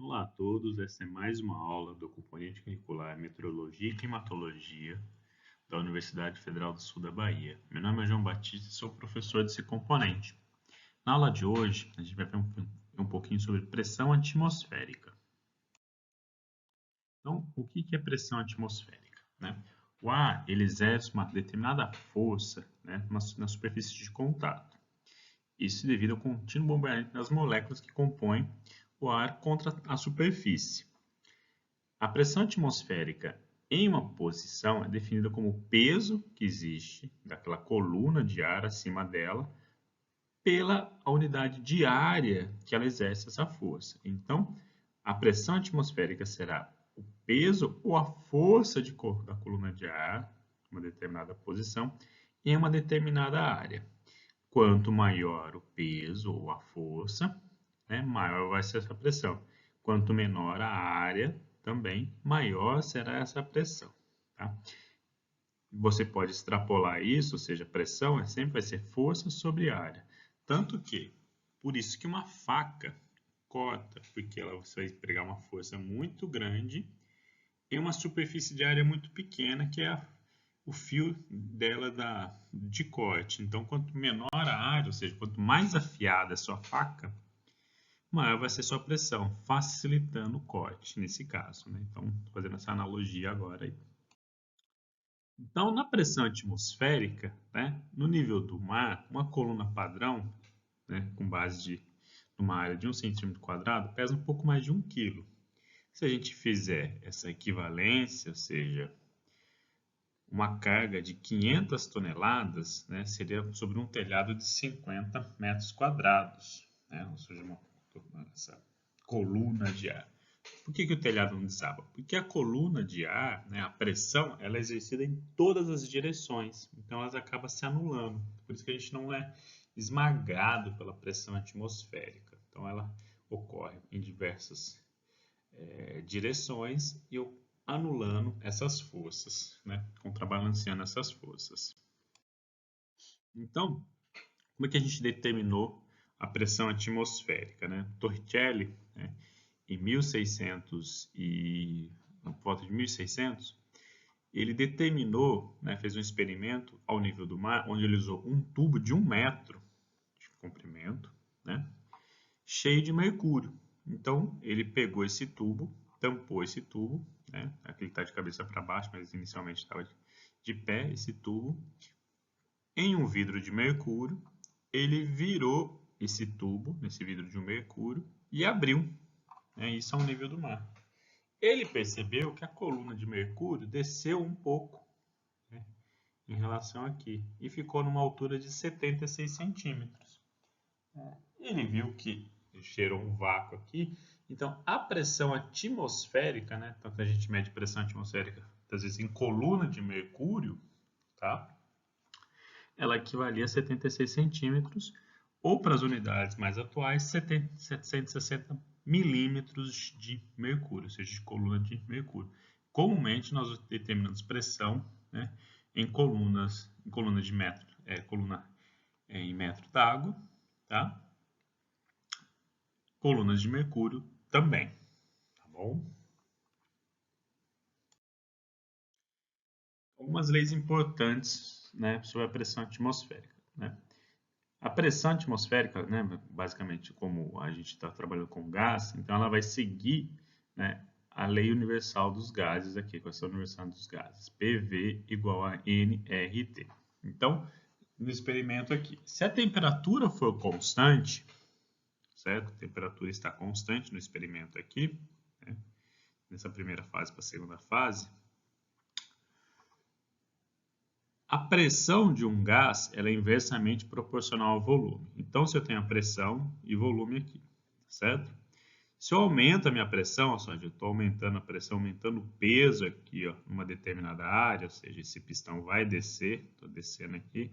Olá a todos, essa é mais uma aula do componente curricular Meteorologia e Climatologia da Universidade Federal do Sul da Bahia. Meu nome é João Batista e sou professor desse componente. Na aula de hoje, a gente vai ver um pouquinho sobre pressão atmosférica. Então, o que é pressão atmosférica? O ar ele exerce uma determinada força, na superfície de contato. Isso devido ao contínuo bombeamento das moléculas que compõem o ar contra a superfície. A pressão atmosférica em uma posição é definida como o peso que existe daquela coluna de ar acima dela pela unidade de área que ela exerce essa força. Então, a pressão atmosférica será o peso ou a força da coluna de ar, em uma determinada posição, em uma determinada área. Quanto maior o peso ou a força, maior vai ser essa pressão. Quanto menor a área, também maior será essa pressão. Tá? Você pode extrapolar isso, ou seja, pressão sempre vai ser força sobre área. Tanto que, por isso que uma faca corta, porque você vai empregar uma força muito grande em uma superfície de área muito pequena, que é o fio dela de corte. Então, quanto menor a área, ou seja, quanto mais afiada a sua faca, maior vai ser sua pressão, facilitando o corte nesse caso. Então, fazendo essa analogia agora aí. Então, na pressão atmosférica, no nível do mar, uma coluna padrão, com base de uma área de 1 centímetro quadrado, pesa um pouco mais de 1 quilo. Se a gente fizer essa equivalência, ou seja, uma carga de 500 toneladas, seria sobre um telhado de 50 metros quadrados, ou seja, essa coluna de ar. Por que o telhado não desaba? Porque a coluna de ar, a pressão, ela é exercida em todas as direções, então ela acaba se anulando. Por isso que a gente não é esmagado pela pressão atmosférica. Então ela ocorre em diversas direções e anulando essas forças, contrabalanceando essas forças. Então, como é que a gente determinou a pressão atmosférica? Torricelli, em 1600 por volta de 1600, ele determinou, fez um experimento ao nível do mar, onde ele usou um tubo de 1 metro de comprimento, cheio de mercúrio. Então, ele pegou esse tubo, tampou esse tubo, aqui ele está de cabeça para baixo, mas inicialmente estava de pé, esse tubo, em um vidro de mercúrio, ele virou esse tubo, nesse vidro de mercúrio, e abriu. Isso ao nível do mar. Ele percebeu que a coluna de mercúrio desceu um pouco em relação aqui e ficou numa altura de 76 centímetros. Ele viu que gerou um vácuo aqui, então a pressão atmosférica, tanto a gente mede pressão atmosférica às vezes em coluna de mercúrio, tá? Ela equivalia a 76 centímetros, ou para as unidades mais atuais, 760 milímetros de mercúrio, ou seja, de coluna de mercúrio. Comumente nós determinamos pressão em coluna de metro, coluna em metro d'água, tá? Colunas de mercúrio também, tá bom? Algumas leis importantes, sobre a pressão atmosférica, A pressão atmosférica, basicamente, como a gente está trabalhando com gás, então ela vai seguir, a lei universal dos gases aqui, equação universal dos gases, PV igual a nRT. Então, no experimento aqui, se a temperatura for constante, certo? A temperatura está constante no experimento aqui, nessa primeira fase para a segunda fase, a pressão de um gás ela é inversamente proporcional ao volume. Então, se eu tenho a pressão e volume aqui, certo? Se eu aumento a minha pressão, ou seja, eu estou aumentando a pressão, aumentando o peso aqui, numa determinada área, ou seja, esse pistão vai descer, estou descendo aqui,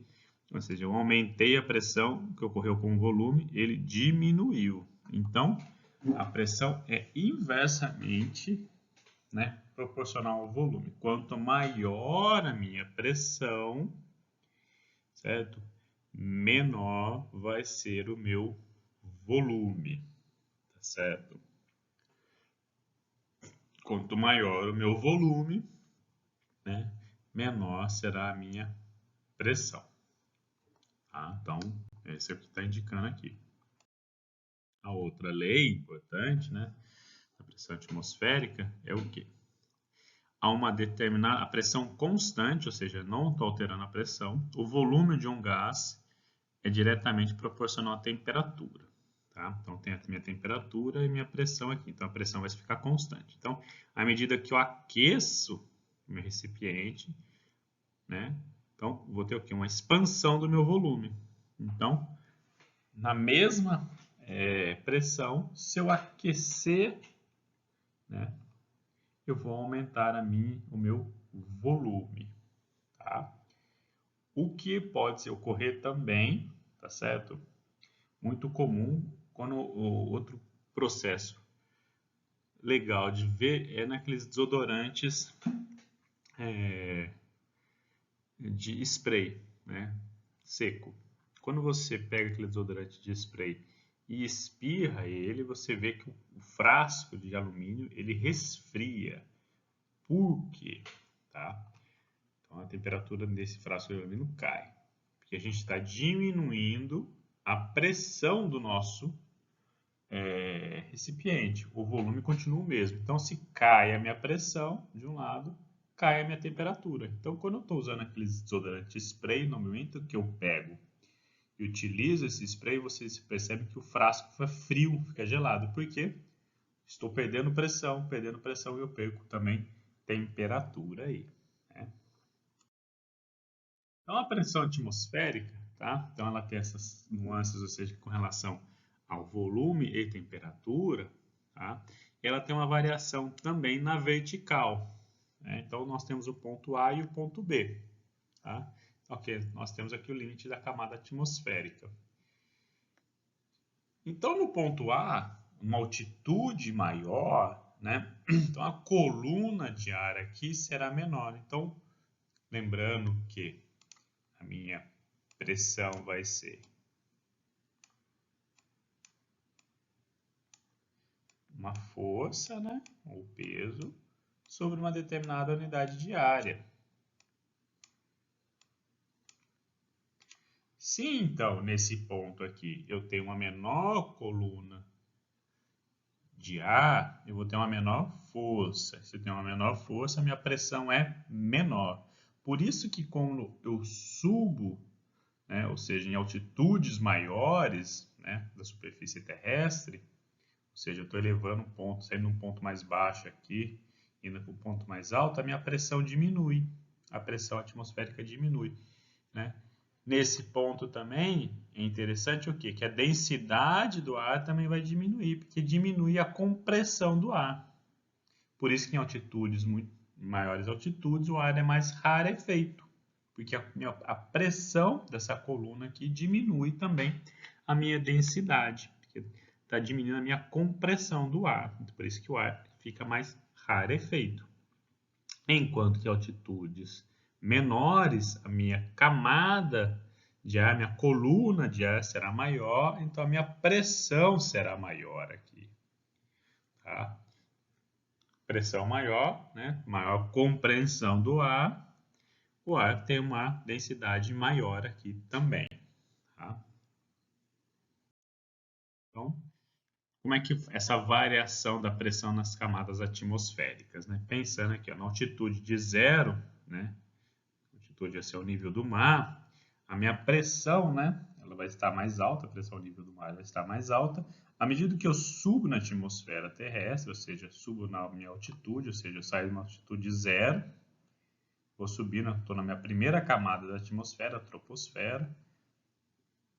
ou seja, eu aumentei a pressão que ocorreu com o volume, ele diminuiu. Então, a pressão é inversamente proporcional ao volume. Quanto maior a minha pressão, certo? Menor vai ser o meu volume, tá certo? quanto maior o meu volume, né, menor será a minha pressão. Tá? Então, esse é o que está indicando aqui. A outra lei importante, né, da pressão atmosférica é o quê? A uma determinada pressão constante, ou seja, não estou alterando a pressão, o volume de um gás é diretamente proporcional à temperatura. Tá? Então, tem a minha temperatura e minha pressão aqui. Então, a pressão vai ficar constante. Então, à medida que eu aqueço o meu recipiente, né? Então, vou ter o quê? Uma expansão do meu volume. Então, na mesma pressão, se eu aquecer, né, eu vou aumentar o meu volume. Tá? O que pode ocorrer também, tá certo? Muito comum quando o outro processo legal de ver é naqueles desodorantes de spray, né, seco. Quando você pega aquele desodorante de spray e espirra ele, você vê que o frasco de alumínio ele resfria. Por quê? Tá? Então a temperatura desse frasco de alumínio cai, porque a gente está diminuindo a pressão do nosso recipiente. O volume continua o mesmo. Então, se cai a minha pressão de um lado, cai a minha temperatura. Então, quando eu estou usando aqueles desodorantes spray, no momento que eu pego e utilizo esse spray, vocês percebem que o frasco fica frio, fica gelado. Por quê? Estou perdendo pressão e eu perco também temperatura aí. Né? Então, a pressão atmosférica, tá? Então, ela tem essas nuances, ou seja, com relação ao volume e temperatura, tá? Ela tem uma variação também na vertical. Né? Então, nós temos o ponto A e o ponto B. Tá? Ok, nós temos aqui o limite da camada atmosférica. Então, no ponto A, uma altitude maior, né? Então, a coluna de ar aqui será menor. Então, lembrando que a minha pressão vai ser uma força, né, ou peso, sobre uma determinada unidade de área. Se então, nesse ponto aqui, eu tenho uma menor coluna de ar, eu vou ter uma menor força. Se eu tenho uma menor força, a minha pressão é menor. Por isso que quando eu subo, né, ou seja, em altitudes maiores, né, da superfície terrestre, ou seja, eu estou elevando um ponto, saindo de um ponto mais baixo aqui, indo para um ponto mais alto, a minha pressão diminui, a pressão atmosférica diminui. Né? Nesse ponto também é interessante o quê? Que a densidade do ar também vai diminuir, porque diminui a compressão do ar. Por isso que em altitudes muito maiores altitudes o ar é mais rarefeito, porque a pressão dessa coluna aqui diminui também a minha densidade, porque está diminuindo a minha compressão do ar. Por isso que o ar fica mais rarefeito. Enquanto que em altitudes menores, a minha camada de ar, minha coluna de ar será maior, então a minha pressão será maior aqui. Tá? Pressão maior, né? Maior compreensão do ar, o ar tem uma densidade maior aqui também. Tá? Então, como é que essa variação da pressão nas camadas atmosféricas? Né? Pensando aqui, ó, na altitude de zero, né? Altitude é o nível do mar, a minha pressão, né? Ela vai estar mais alta, a pressão ao nível do mar vai estar mais alta. À medida que eu subo na atmosfera terrestre, ou seja, subo na minha altitude, ou seja, eu saio de uma altitude zero, vou subindo, estou na minha primeira camada da atmosfera, a troposfera.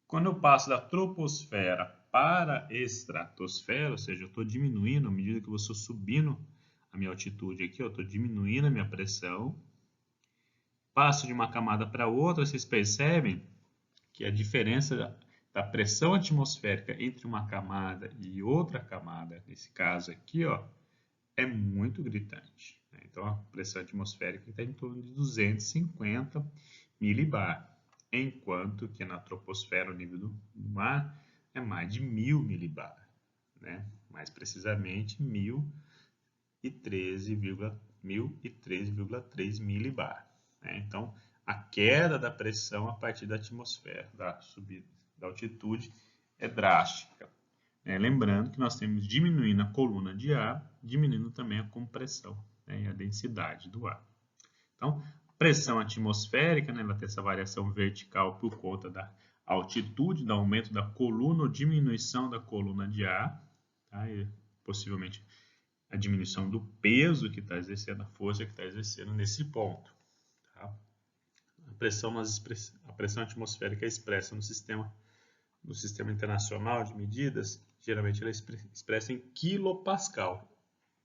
Quando eu passo da troposfera para a estratosfera, ou seja, eu estou diminuindo, à medida que eu estou subindo a minha altitude aqui, eu estou diminuindo a minha pressão. Passo de uma camada para outra, vocês percebem que a diferença da pressão atmosférica entre uma camada e outra camada, nesse caso aqui, ó, é muito gritante. Então, a pressão atmosférica está em torno de 250 milibar, enquanto que na troposfera, o nível do mar, é mais de 1000 milibar. Né? Mais precisamente, 1000 1013,3 milibar. Né? Então, a queda da pressão a partir da atmosfera, da subida da altitude, é drástica. Lembrando que nós temos diminuindo a coluna de ar, diminuindo também a compressão, né, e a densidade do ar. Então, pressão atmosférica, né, ela tem essa variação vertical por conta da altitude, do aumento da coluna ou diminuição da coluna de ar, tá? E possivelmente a diminuição do peso que está exercendo, a força que está exercendo nesse ponto. Tá? A pressão atmosférica é expressa no sistema internacional de medidas, geralmente ela é expressa em quilopascal,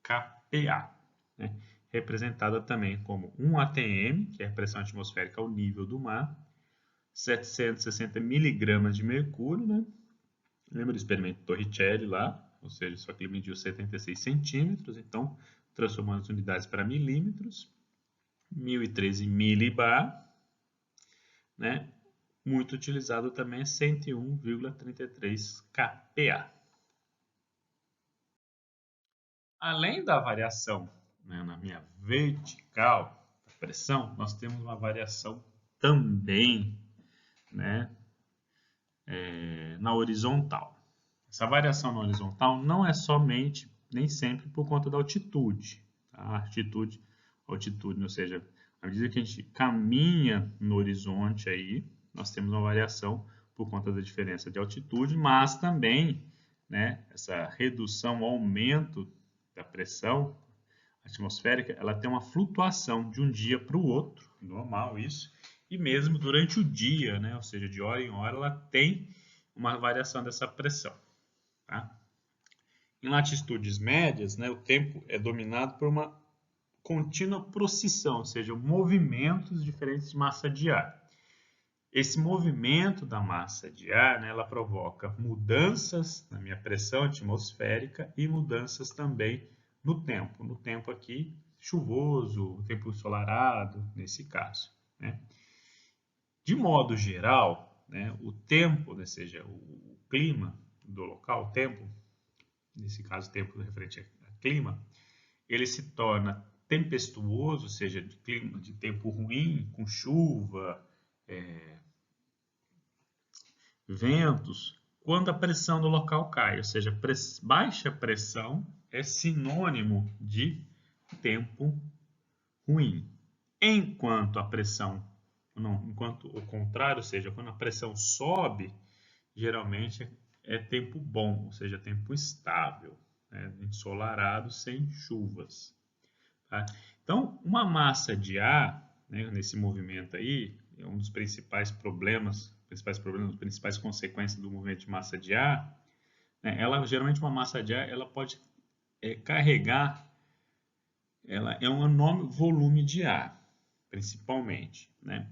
kPa, né? Representada também como 1 atm, que é a pressão atmosférica ao nível do mar, 760 miligramas de mercúrio, né? Lembra do experimento Torricelli lá? Ou seja, só que ele mediu 76 centímetros, então transformando as unidades para milímetros, 1013 milibar, né? Muito utilizado também é 101,33 kPa. Além da variação, né, na minha vertical da pressão, nós temos uma variação também, né, na horizontal. Essa variação na horizontal não é somente, nem sempre, por conta da altitude. Tá? Altitude, ou seja, à medida que a gente caminha no horizonte aí, nós temos uma variação por conta da diferença de altitude, mas também, né, essa redução, aumento da pressão atmosférica, ela tem uma flutuação de um dia para o outro, normal isso, e mesmo durante o dia, né, ou seja, de hora em hora, ela tem uma variação dessa pressão. Tá? Em latitudes médias, né, o tempo é dominado por uma contínua procissão, ou seja, movimentos diferentes de massa de ar. Esse movimento da massa de ar, né, ela provoca mudanças na minha pressão atmosférica e mudanças também no tempo. No tempo aqui, chuvoso, tempo ensolarado, nesse caso. Né? De modo geral, né, o tempo, ou seja, o clima do local, o tempo, nesse caso, tempo referente a clima, ele se torna tempestuoso, ou seja, de tempo ruim, com chuva, ventos, quando a pressão do local cai, ou seja, baixa pressão é sinônimo de tempo ruim. Enquanto o contrário, ou seja, quando a pressão sobe, geralmente é tempo bom, ou seja, tempo estável, né? Ensolarado, sem chuvas. Tá? Então, uma massa de ar, né, nesse movimento aí, é um dos principais problemas, principais consequências do movimento de massa de ar, né, geralmente uma massa de ar, ela pode carregar, ela é um enorme volume de ar, principalmente, né?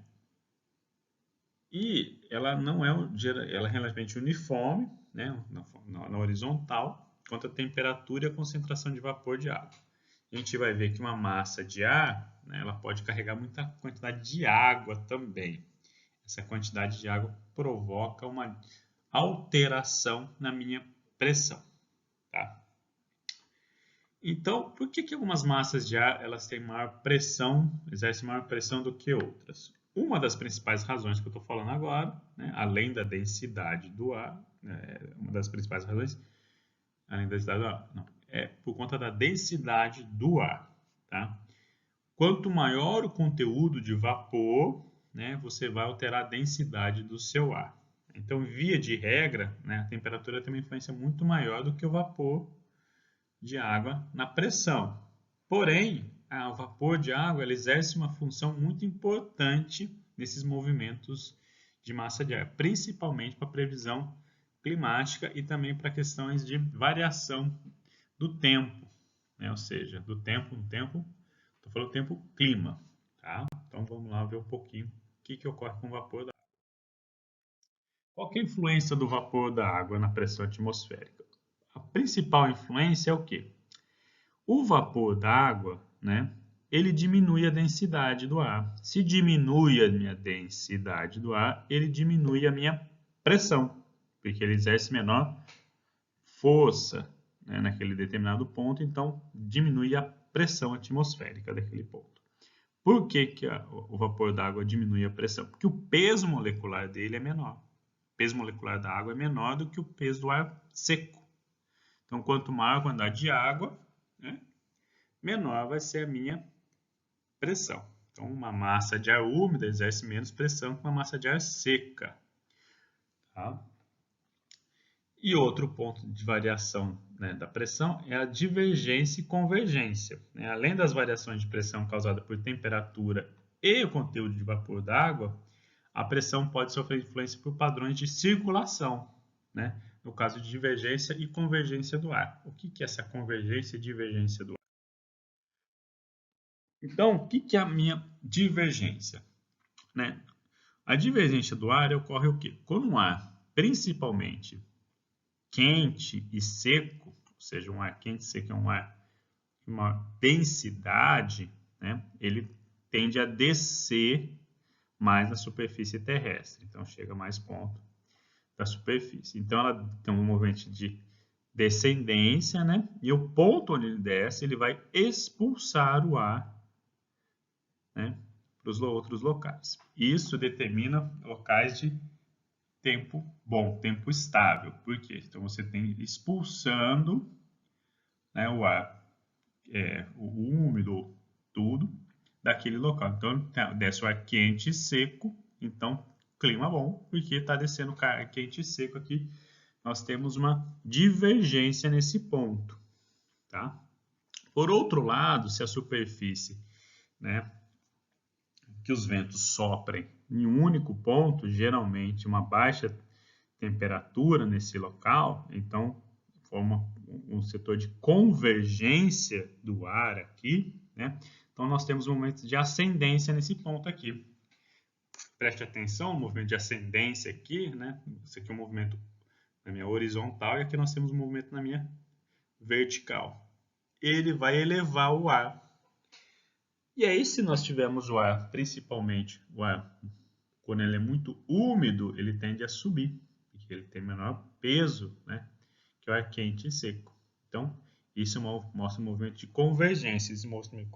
E ela não ela é relativamente uniforme, né, na horizontal, quanto à temperatura e a concentração de vapor de água. A gente vai ver que uma massa de ar, né, ela pode carregar muita quantidade de água também. Essa quantidade de água provoca uma alteração na minha pressão. Tá? Então, por que algumas massas de ar elas têm maior pressão, exercem maior pressão do que outras? Uma das principais razões que eu estou falando agora, né, além da densidade do ar, uma das principais razões, além da densidade do ar, não, é por conta da densidade do ar. Tá? Quanto maior o conteúdo de vapor, né, você vai alterar a densidade do seu ar. Então, via de regra, né, a temperatura tem uma influência muito maior do que o vapor de água na pressão. Porém, o vapor de água ele exerce uma função muito importante nesses movimentos de massa de ar, principalmente para a previsão climática e também para questões de variação do tempo, né? Ou seja, do tempo no tempo, estou falando tempo clima. Tá? Então vamos lá ver um pouquinho o que ocorre com o vapor da água. Qual que é a influência do vapor da água na pressão atmosférica? A principal influência é o quê? O vapor da água, né, ele diminui a densidade do ar. Se diminui a minha densidade do ar, ele diminui a minha pressão, porque ele exerce menor força, né, naquele determinado ponto, então diminui a pressão atmosférica daquele ponto. Por que o vapor d'água diminui a pressão? Porque o peso molecular dele é menor. O peso molecular da água é menor do que o peso do ar seco. Então, quanto maior a quantidade de água, né, menor vai ser a minha pressão. Então, uma massa de ar úmida exerce menos pressão que uma massa de ar seca. Tá? E outro ponto de variação, né, da pressão é a divergência e convergência. Né? Além das variações de pressão causadas por temperatura e o conteúdo de vapor d'água, a pressão pode sofrer influência por padrões de circulação, né? No caso de divergência e convergência do ar. O que é essa convergência e divergência do ar? Então, o que é a minha divergência? Né? A divergência do ar ocorre o quê? Quando um ar, principalmente quente e seco, ou seja, um ar quente e seco é um ar de uma densidade, né? Ele tende a descer mais na superfície terrestre, então chega mais ponto da superfície. Então ela tem um movimento de descendência, né? E o ponto onde ele desce, ele vai expulsar o ar, né, para os outros locais. Isso determina locais de tempo bom, tempo estável. Por quê? Então você tem expulsando, né, o ar, o úmido, tudo, daquele local. Então desce o ar quente e seco, então clima bom, porque está descendo o ar quente e seco aqui. Nós temos uma divergência nesse ponto. Tá? Por outro lado, se a superfície, né, que os ventos soprem em um único ponto, geralmente uma baixa temperatura nesse local, então forma um setor de convergência do ar aqui, né? Então nós temos um movimento de ascendência nesse ponto aqui. Preste atenção, o movimento de ascendência aqui, né? Esse aqui é um movimento na minha horizontal e aqui nós temos um movimento na minha vertical. Ele vai elevar o ar. E aí, se nós tivermos o ar, principalmente o ar, quando ele é muito úmido, ele tende a subir, porque ele tem menor peso, né, que o ar quente e seco. Então, isso mostra um movimento de convergência. Esse movimento de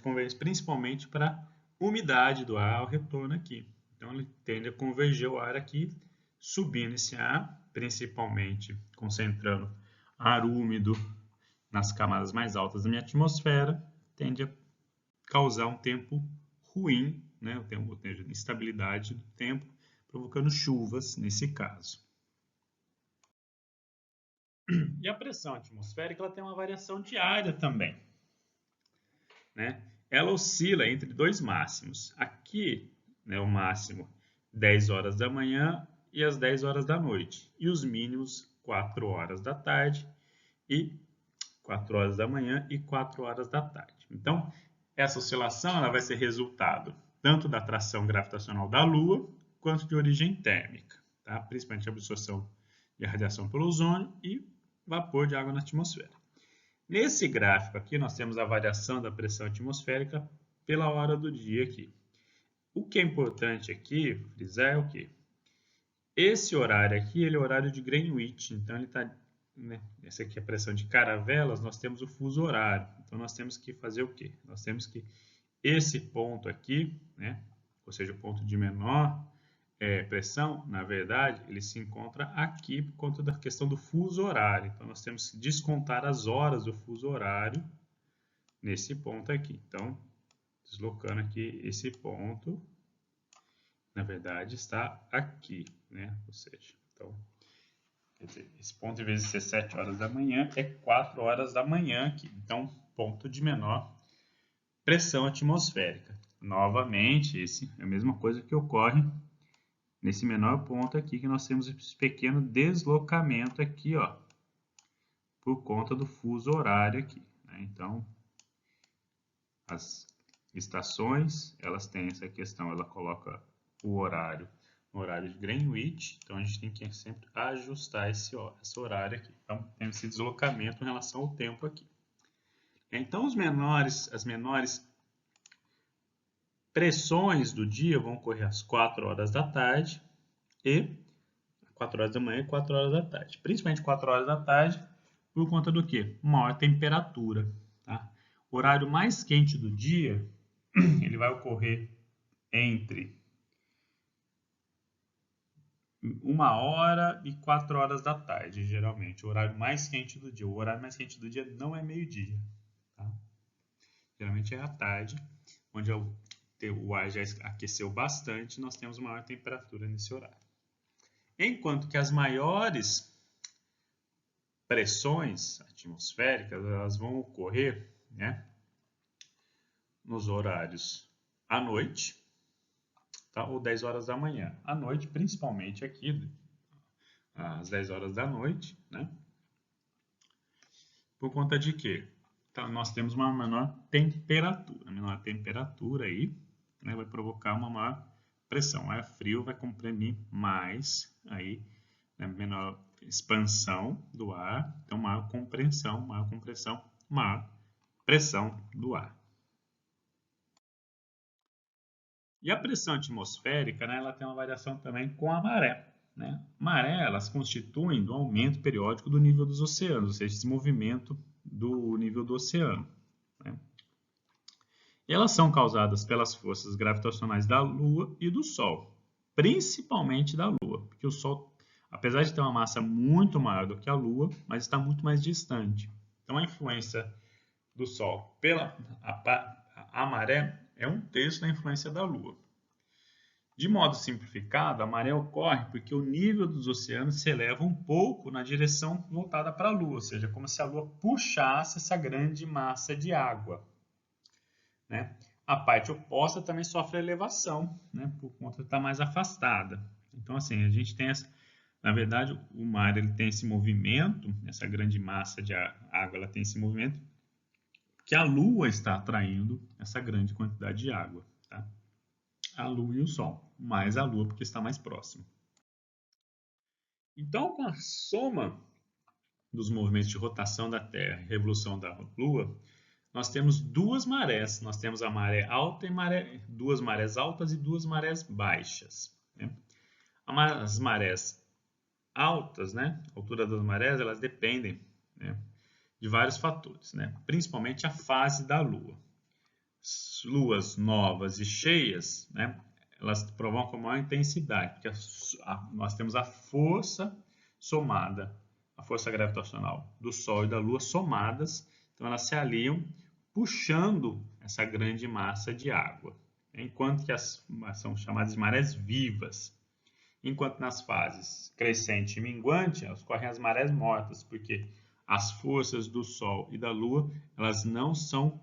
convergência, principalmente para a umidade do ar ao retorno aqui. Então, ele tende a converger o ar aqui, subindo esse ar, principalmente concentrando ar úmido nas camadas mais altas da minha atmosfera, tende a causar um tempo ruim, né? O tempo, ou seja, instabilidade do tempo, provocando chuvas nesse caso. E a pressão atmosférica ela tem uma variação diária também, né? Ela oscila entre dois máximos. Aqui, né, o máximo 10 horas da manhã e as 10 horas da noite. E os mínimos 4 horas da tarde e 4 horas da manhã e 4 horas da tarde. Então, essa oscilação ela vai ser resultado tanto da atração gravitacional da Lua quanto de origem térmica, tá? Principalmente a absorção de radiação pelo ozônio e vapor de água na atmosfera. Nesse gráfico aqui, nós temos a variação da pressão atmosférica pela hora do dia aqui. O que é importante aqui, frisar, é o quê? Esse horário aqui, ele é o horário de Greenwich, então ele está, né, essa aqui é a pressão de Caravelas, nós temos o fuso horário. Então nós temos que fazer o quê? Nós temos que esse ponto aqui, né, ou seja, o ponto de menor pressão, na verdade, ele se encontra aqui por conta da questão do fuso horário. Então nós temos que descontar as horas do fuso horário nesse ponto aqui. Então, deslocando aqui esse ponto, na verdade está aqui, né? Ou seja, então, quer dizer, esse ponto, em vez de ser 7 horas da manhã, é 4 horas da manhã aqui. Então, ponto de menor pressão atmosférica. Novamente, esse é a mesma coisa que ocorre nesse menor ponto aqui, que nós temos esse pequeno deslocamento aqui, ó, por conta do fuso horário aqui, né? Então, as estações, elas têm essa questão, ela coloca o horário no horário de Greenwich, então a gente tem que sempre ajustar esse horário aqui. Então, tem esse deslocamento em relação ao tempo aqui. Então, as menores pressões do dia vão ocorrer às 4 horas da tarde e 4 horas da manhã e 4 horas da tarde. Principalmente 4 horas da tarde, por conta do quê? Maior temperatura. Tá? O horário mais quente do dia, ele vai ocorrer entre 1h e 4 horas da tarde, geralmente. O horário mais quente do dia. O horário mais quente do dia não é meio-dia. Tá? Geralmente é à tarde, onde o ar já aqueceu bastante, nós temos maior temperatura nesse horário. Enquanto que as maiores pressões atmosféricas, elas vão ocorrer, né, nos horários à noite, tá, ou 10 horas da manhã. À noite, principalmente aqui, às 10 horas da noite, né? Por conta de quê? Então, nós temos uma menor temperatura. A menor temperatura aí, né, vai provocar uma maior pressão. O ar frio vai comprimir mais aí, né, menor expansão do ar, então maior compressão, maior pressão do ar. E a pressão atmosférica, né, ela tem uma variação também com a maré. Né? Maré, elas constituem do aumento periódico do nível dos oceanos, ou seja, esse movimento do nível do oceano. Né? E elas são causadas pelas forças gravitacionais da Lua e do Sol, principalmente da Lua, porque o Sol, apesar de ter uma massa muito maior do que a Lua, mas está muito mais distante. Então, a influência do Sol pela a maré é 1/3 da influência da Lua. De modo simplificado, a maré ocorre porque o nível dos oceanos se eleva um pouco na direção voltada para a Lua, ou seja, como se a Lua puxasse essa grande massa de água. Né? A parte oposta também sofre elevação, né? Por conta de estar mais afastada. Então, assim, a gente tem na verdade, o mar ele tem esse movimento, essa grande massa de água, ela tem esse movimento que a Lua está atraindo essa grande quantidade de água. Tá? A Lua e o Sol, mais a Lua porque está mais próximo. Então, com a soma dos movimentos de rotação da Terra e revolução da Lua, nós temos duas marés. Nós temos a maré alta e duas marés altas e duas marés baixas. Né? As marés altas, né, a altura das marés, elas dependem, né, de vários fatores, né, principalmente a fase da Lua. Luas novas e cheias, né, elas provocam maior intensidade, porque nós temos a força somada, a força gravitacional do Sol e da Lua somadas, então elas se aliam puxando essa grande massa de água, enquanto que são chamadas de marés vivas. Enquanto nas fases crescente e minguante, ocorrem as marés mortas, porque as forças do Sol e da Lua, elas não estão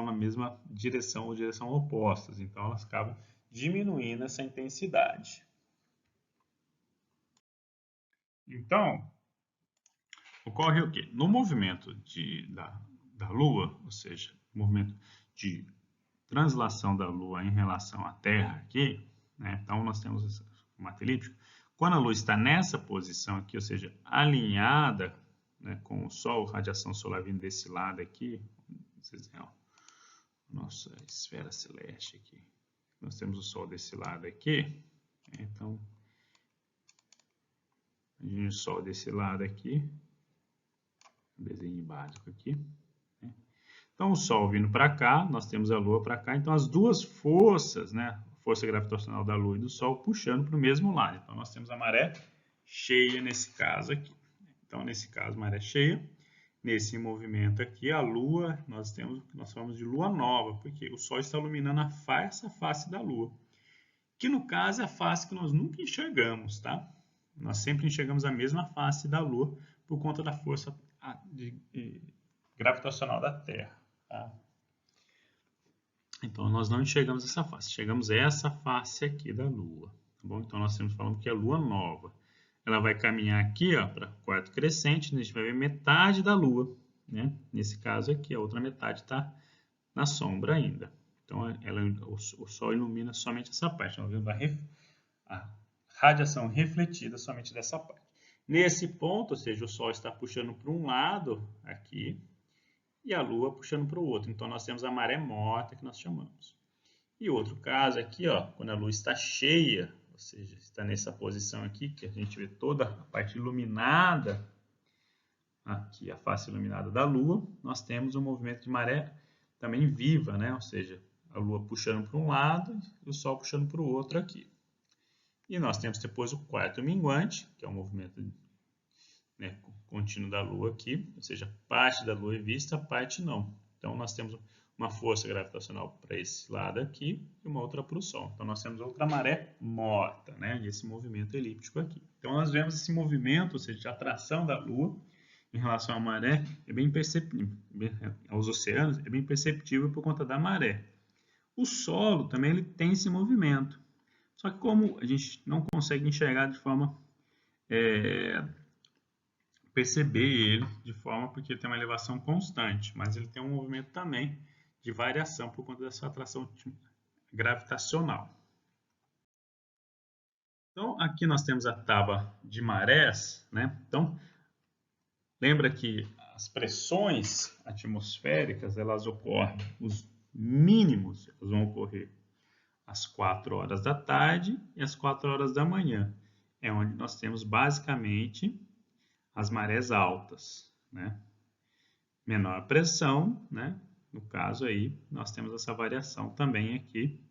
na mesma direção ou direção opostas, então elas acabam diminuindo essa intensidade. Então, ocorre o quê? No movimento da Lua, ou seja, o movimento de translação da Lua em relação à Terra aqui, né? Então nós temos esse formato elíptico. Quando a Lua está nessa posição aqui, ou seja, alinhada, né, com o Sol, radiação solar vindo desse lado aqui, vocês veem, ó, nossa esfera celeste aqui. Nós temos o Sol desse lado aqui, então o Sol desse lado aqui, desenho básico aqui. Né? Então o Sol vindo para cá, nós temos a Lua para cá, então as duas forças, né, força gravitacional da Lua e do Sol puxando para o mesmo lado. Então nós temos a maré cheia nesse caso aqui. Então nesse caso maré cheia, nesse movimento aqui a Lua nós chamamos de Lua nova, porque o Sol está iluminando essa face da Lua, que no caso é a face que nós nunca enxergamos, tá? Nós sempre enxergamos a mesma face da Lua por conta da força gravitacional da Terra. Tá? Então, nós não enxergamos essa face, enxergamos essa face aqui da Lua. Tá bom? Então, nós estamos falando que é a Lua nova. Ela vai caminhar aqui para o quarto crescente, a gente vai ver metade da Lua. Né? Nesse caso aqui, a outra metade está na sombra ainda. Então, o Sol ilumina somente essa parte. Nós vemos a radiação refletida somente dessa parte. Nesse ponto, ou seja, o Sol está puxando para um lado aqui, e a Lua puxando para o outro. Então, nós temos a maré morta, que nós chamamos. E outro caso aqui, ó, quando a Lua está cheia, ou seja, está nessa posição aqui, que a gente vê toda a parte iluminada, aqui a face iluminada da Lua, nós temos um movimento de maré também viva, né? Ou seja, a Lua puxando para um lado e o Sol puxando para o outro aqui. E nós temos depois o quarto minguante, que é o movimento, né, contínuo da Lua aqui, ou seja, parte da Lua é vista, parte não. Então nós temos uma força gravitacional para esse lado aqui e uma outra para o Sol. Então nós temos outra maré morta, né, esse movimento elíptico aqui. Então nós vemos esse movimento, ou seja, de atração da Lua em relação à maré, é bem perceptível, aos oceanos, é bem perceptível por conta da maré. O solo também ele tem esse movimento, só que como a gente não consegue enxergar de forma, perceber ele de forma, porque ele tem uma elevação constante, mas ele tem um movimento também de variação por conta dessa atração gravitacional. Então aqui nós temos a tábua de marés, né? Então lembra que as pressões atmosféricas, elas ocorrem, os mínimos elas vão ocorrer às 4 horas da tarde e às 4 horas da manhã. É onde nós temos basicamente as marés altas, né? Menor pressão, né? No caso aí, nós temos essa variação também aqui,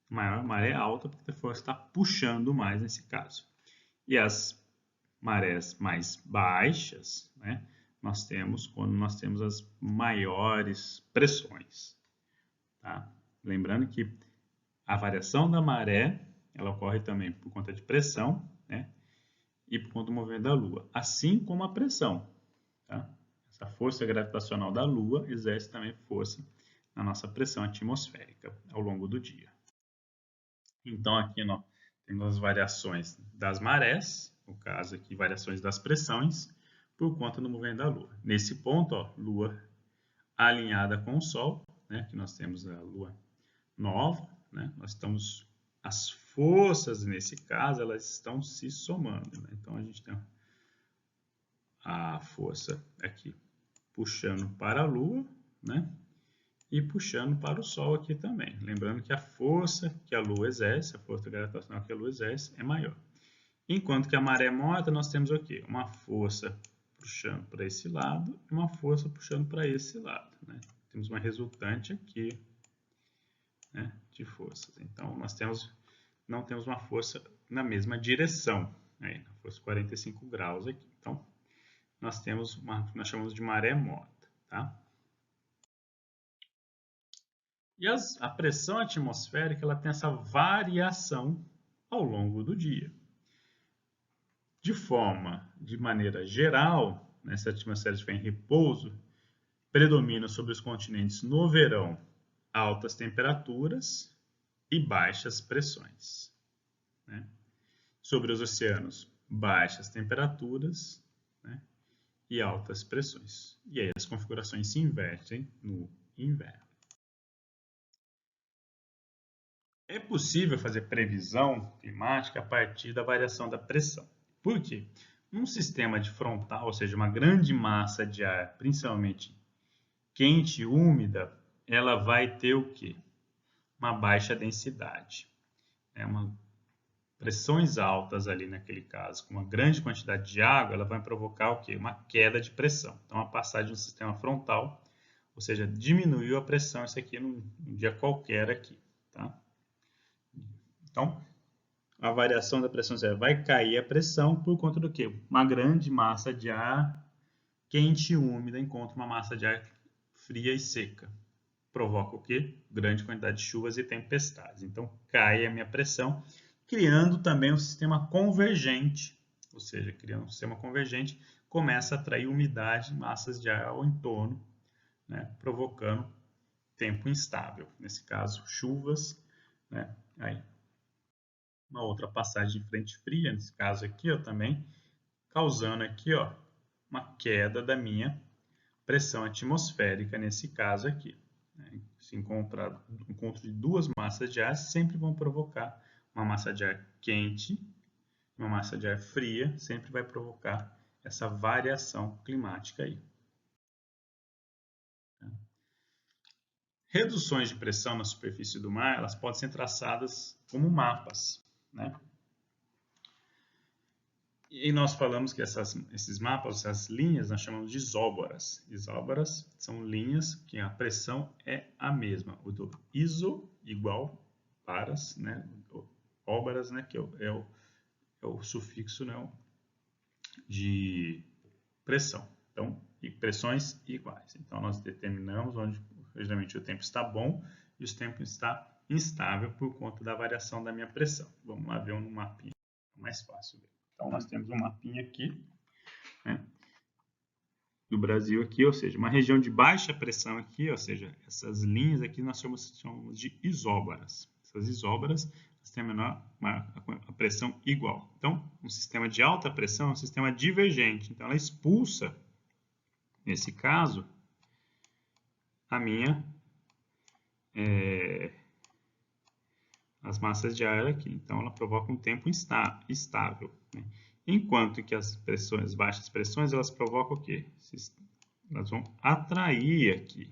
maior maré alta, porque a força está puxando mais nesse caso. E as marés mais baixas, né, nós temos quando nós temos as maiores pressões. Tá? Lembrando que a variação da maré ela ocorre também por conta de pressão, né, e por conta do movimento da Lua, assim como a pressão. Tá? Essa força gravitacional da Lua exerce também força na nossa pressão atmosférica ao longo do dia. Então aqui nós temos as variações das marés, no caso aqui variações das pressões, por conta do movimento da Lua. Nesse ponto, ó, Lua alinhada com o Sol, né, que nós temos a Lua nova, né, nós estamos, as forças nesse caso, elas estão se somando. Né? Então a gente tem a força aqui puxando para a Lua, né, e puxando para o Sol aqui também. Lembrando que a força que a Lua exerce, a força gravitacional que a Lua exerce é maior. Enquanto que a maré morta, nós temos o quê? Uma força puxando para esse lado e uma força puxando para esse lado. Né? Temos uma resultante aqui, né, de forças. Então, nós não temos uma força na mesma direção. Aí, na força 45 graus aqui. Então, nós temos nós chamamos de maré morta. Tá? E a pressão atmosférica ela tem essa variação ao longo do dia. De maneira geral, né, se a atmosfera estiver em repouso, predomina sobre os continentes no verão altas temperaturas e baixas pressões. Né? Sobre os oceanos, baixas temperaturas, né, e altas pressões. E aí as configurações se invertem no inverno. É possível fazer previsão climática a partir da variação da pressão. Por quê? Num sistema de frontal, ou seja, uma grande massa de ar, principalmente quente e úmida, ela vai ter o quê? Uma baixa densidade. Pressões altas ali naquele caso, com uma grande quantidade de água, ela vai provocar o quê? Uma queda de pressão. Então, a passagem do sistema frontal, ou seja, diminuiu a pressão, isso aqui num dia qualquer aqui. Tá? Então, a variação da pressão zero vai cair a pressão por conta do quê? Uma grande massa de ar quente e úmida encontra uma massa de ar fria e seca. Provoca o quê? Grande quantidade de chuvas e tempestades. Então, cai a minha pressão, criando também um sistema convergente. Ou seja, criando um sistema convergente, começa a atrair umidade, massas de ar ao entorno, né? Provocando tempo instável. Nesse caso, chuvas, né? Aí, uma outra passagem de frente fria, nesse caso aqui, ó, também, causando aqui, ó, uma queda da minha pressão atmosférica, nesse caso aqui. Se encontro de duas massas de ar, sempre vão provocar uma massa de ar quente, uma massa de ar fria, sempre vai provocar essa variação climática aí. Reduções de pressão na superfície do mar, elas podem ser traçadas como mapas, né? E nós falamos que esses mapas, essas linhas, nós chamamos de isóbaras. Isóbaras são linhas que a pressão é a mesma. O do iso igual paras, né? Óbaras, né? Que é o sufixo, né? De pressão. Então, e pressões iguais. Então, nós determinamos onde geralmente o tempo está bom e o tempo está instável por conta da variação da minha pressão. Vamos lá ver um mapinha mais fácil. Então, nós temos um mapinha aqui, né, do Brasil aqui, ou seja, uma região de baixa pressão aqui, ou seja, essas linhas aqui nós chamamos de isóbaras. Essas isóbaras têm a pressão igual. Então, um sistema de alta pressão é um sistema divergente. Então, ela expulsa, nesse caso, as massas de ar aqui. Então, ela provoca um tempo estável, né? Enquanto que as baixas pressões, elas provocam o quê? Elas vão atrair aqui.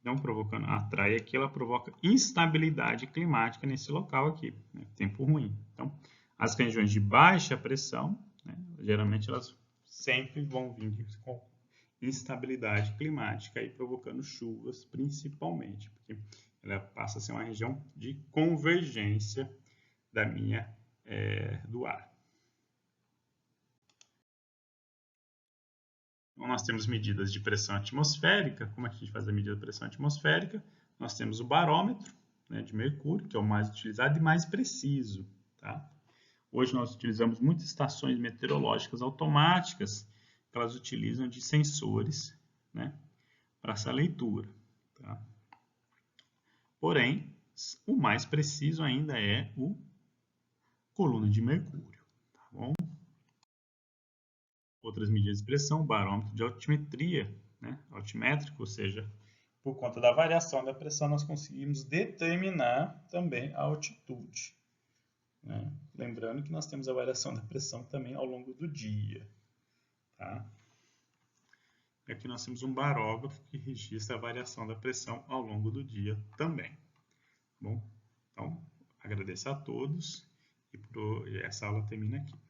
Não provocando, atrai aqui, ela provoca instabilidade climática nesse local aqui, né? Tempo ruim. Então, as regiões de baixa pressão, né, geralmente elas sempre vão vir com instabilidade climática e provocando chuvas, principalmente, porque ela passa a ser uma região de convergência do ar. Então, nós temos medidas de pressão atmosférica. Como é que a gente faz a medida de pressão atmosférica? Nós temos o barômetro, né, de mercúrio, que é o mais utilizado e mais preciso. Tá? Hoje nós utilizamos muitas estações meteorológicas automáticas, que elas utilizam de sensores, né, para essa leitura. Tá? Porém, o mais preciso ainda é o coluna de mercúrio. Tá bom? Outras medidas de pressão, barômetro de altimetria, né, altimétrico, ou seja, por conta da variação da pressão, nós conseguimos determinar também a altitude. Né? Lembrando que nós temos a variação da pressão também ao longo do dia. Tá? E aqui nós temos um barógrafo que registra a variação da pressão ao longo do dia também. Bom, então, agradeço a todos e essa aula termina aqui.